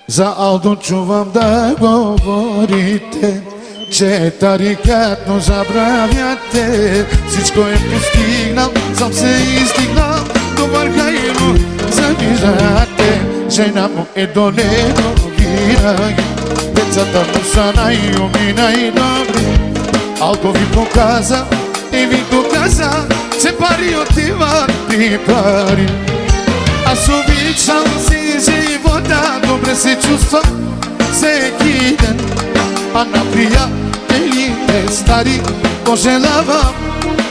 За Алдо чувам да говорите, че тарикатно забравяте. Всичко е постигнал, сам се издигнал до върха и му завиждате. Жена му е до него винаги, децата му са най-умни, най-добри. Алдо ви показа и ви доказа, че пари отиват при пари. Аз обичам си живота, добре се чувствам всеки ден. А на приятелите стари пожелавам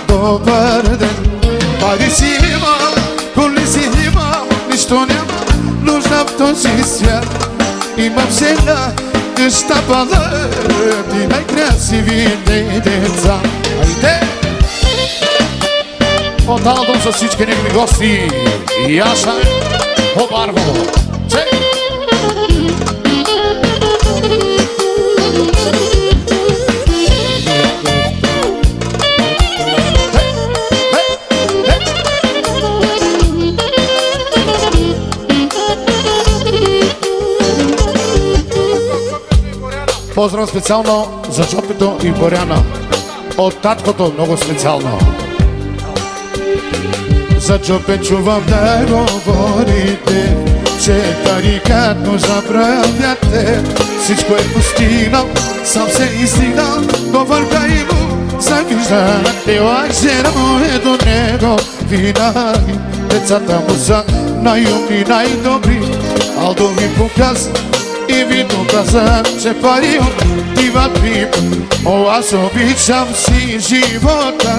добър ден. Пари си имам, коли си имам, нищо няма нужда в този свят. Имам жена, къща, балът и най-красивите деца. Айде! От Алдо за всички негови гости и Яша Обарво. Поздрав специално за Джопито и Боряна. От таткото много специално. За Джопе чувам да говорите, че тарикатно забравяте. Всичко е постигнал, сам се издигнал до върха и му завиждате. А жена му е до него винаги, децата му са най-умни, най-добри. Алдо ви показа и ви доказа, че пари отиват при. О, аз обичам си живота.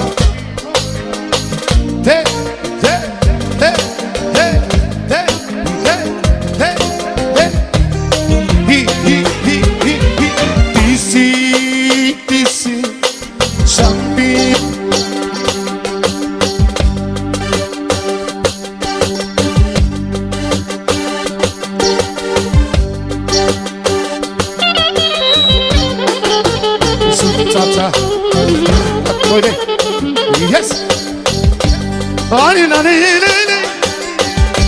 Ти си шампион. Yes.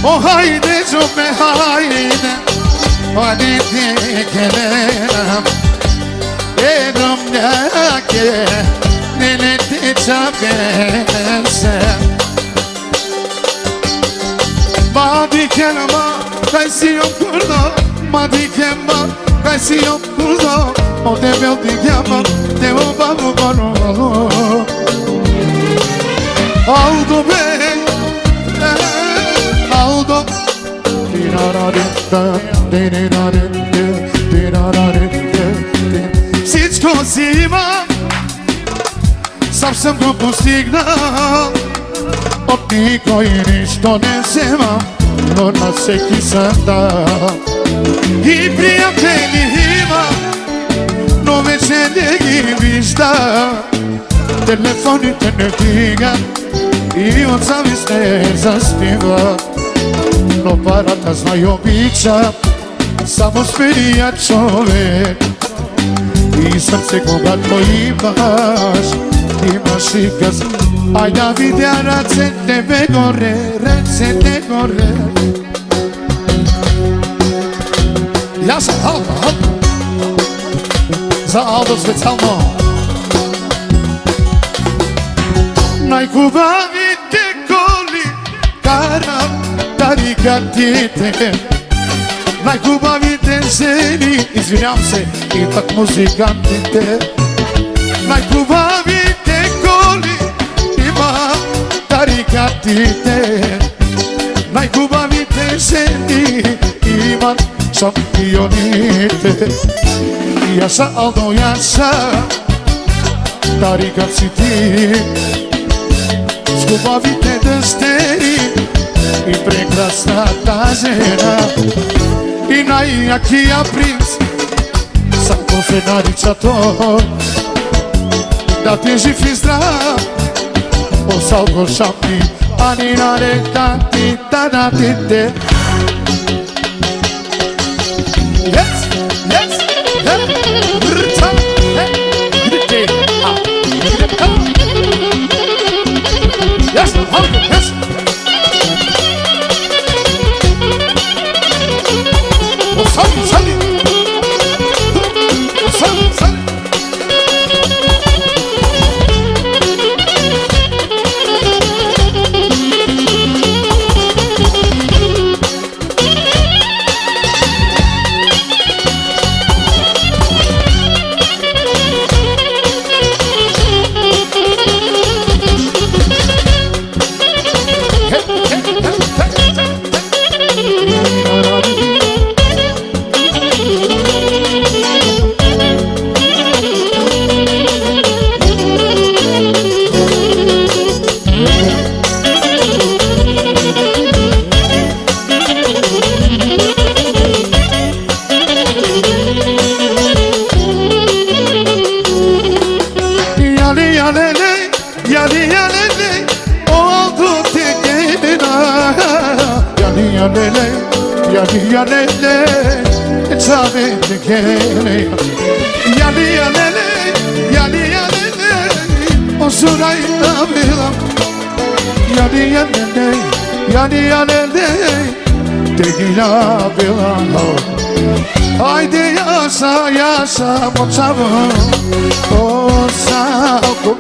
Oh, haydi Jope, haydi. Hadi tekelenam. Edom yake, nene te çabense. Madi kelama, kaysi yok burada. Madi kelama, kaysi yok burada. O devil digama, devo babu baro. Aldo bey, Aldo. Всичко си имам, сам съм го постигнал. От никой нищо не вземам, но на всеки съм дал. И приятели имам, но вече не ги виждам. Телефоните не вдигат и от завист не заспиват. Но парата знай обича само смелия човек. И сърце когато имаш, имаш и къс. Ай да видя ръцете бе горе, ръцете горе. Яша, Алдо, Алдо. За Алдо специално. Най-хубавите коли карам тарикатите, най-хубавите жени, извинявам се, и пък музикантите. Най-хубавите коли имам тарикатите, най-хубавите жени имат шампионите. Яша, Алдо, Яша, тарикат си ти, с хубавите дъщери и прекрасната жена. И най-якия принц, само се нарича той. Да ти жив и здрав, осалго шампи, ани нарека ти та-да-ти-те. Yes, yes, yes, yes, yes. Sali. Sali, sali. Haydi yaşa yaşa boçavım O salgo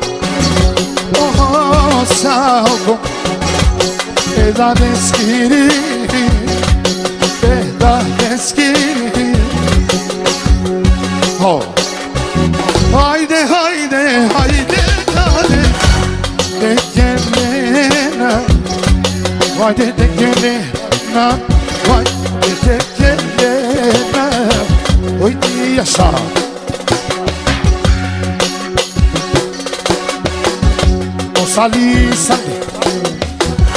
O salgo Eda deskiri Eda deskiri Oh Haydi haydi haydi haydi Tekelena Haydi tekelena Haydi tekelena Haydi yaşa O sali sali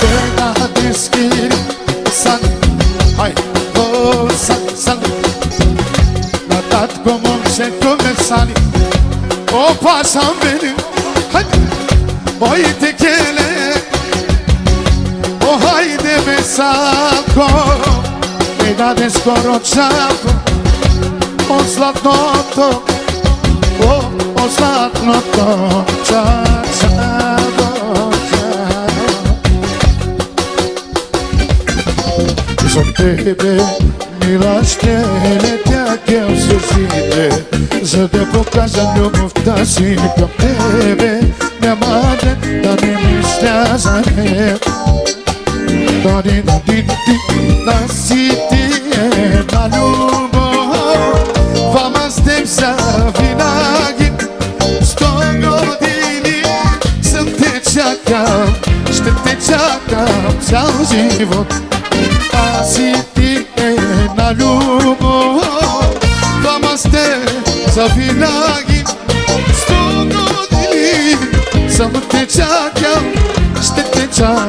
Eda deskiri Sali Haydi O sali sali Natat como se come sali O pasan benim Hadi Oy tekele O haydi mesako Eda descorocciato O zlatnoto O zlatnoto Ciao Za tebe milaš tja keo se zide Za da pokazam ljubav da si kao tebe Nema da ne mišlja za me Da si ti jedna ljubav Vama s tem sa vinagim 100 godini sam te čakao Ще te čakam cel život Da si ti jedna ljubav Vama s tem sa vinagim 100 godini sam te čakao Ще te čakam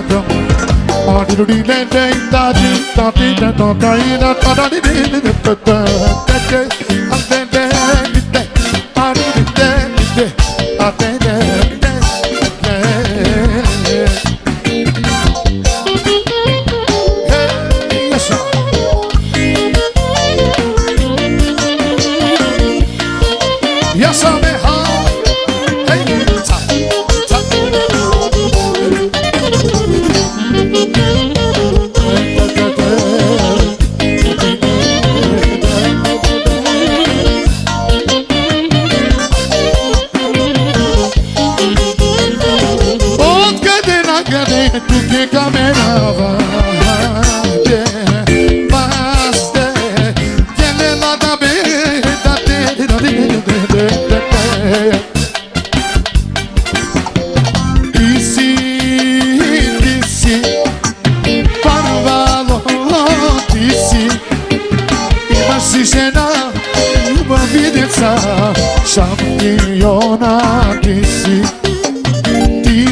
Šampiona ti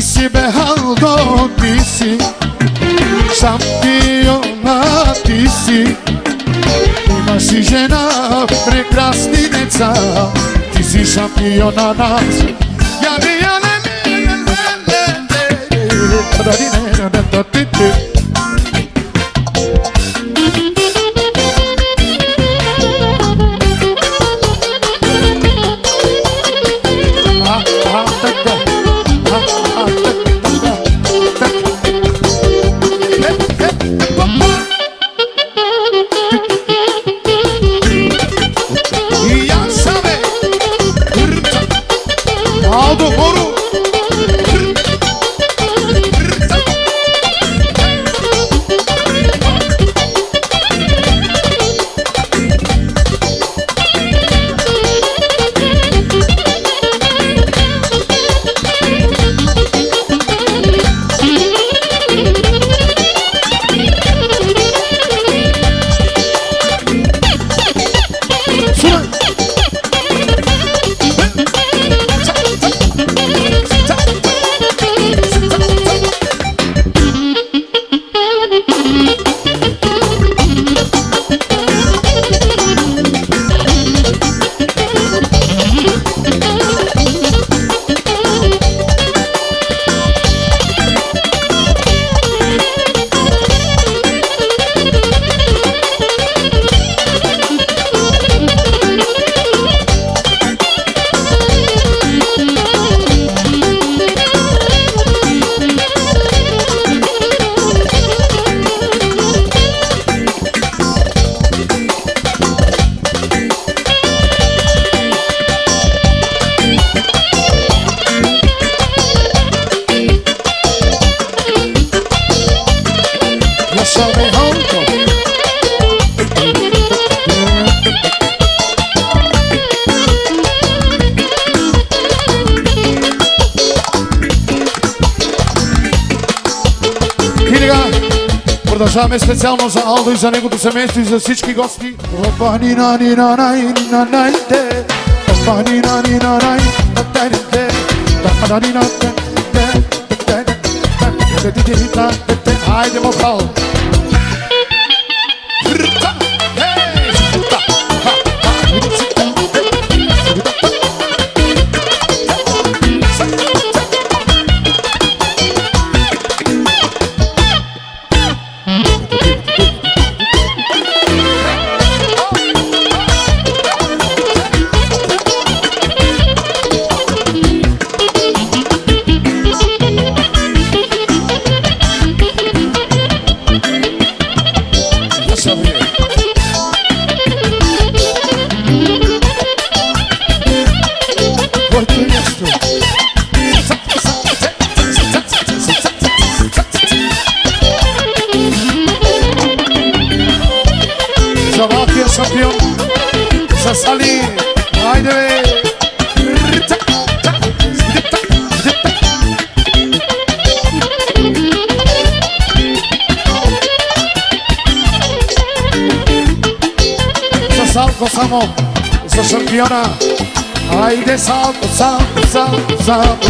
si behaldo ti si Šampiona ti si Imaš i žena prekrasni deca Ti si šampiona nas Jane, jane, Продължаваме специално за Алдо и за неговото семейство и за всички гости. Опа, нина, нина, най, нина, най, де. Опа, нина, нина, най, най, де. Опа, нина, де. Хайде, мохал. Шампион за Сали, хайде бе! За Салко само, за шампиона, хайде Салко, Салко, Салко, Салко.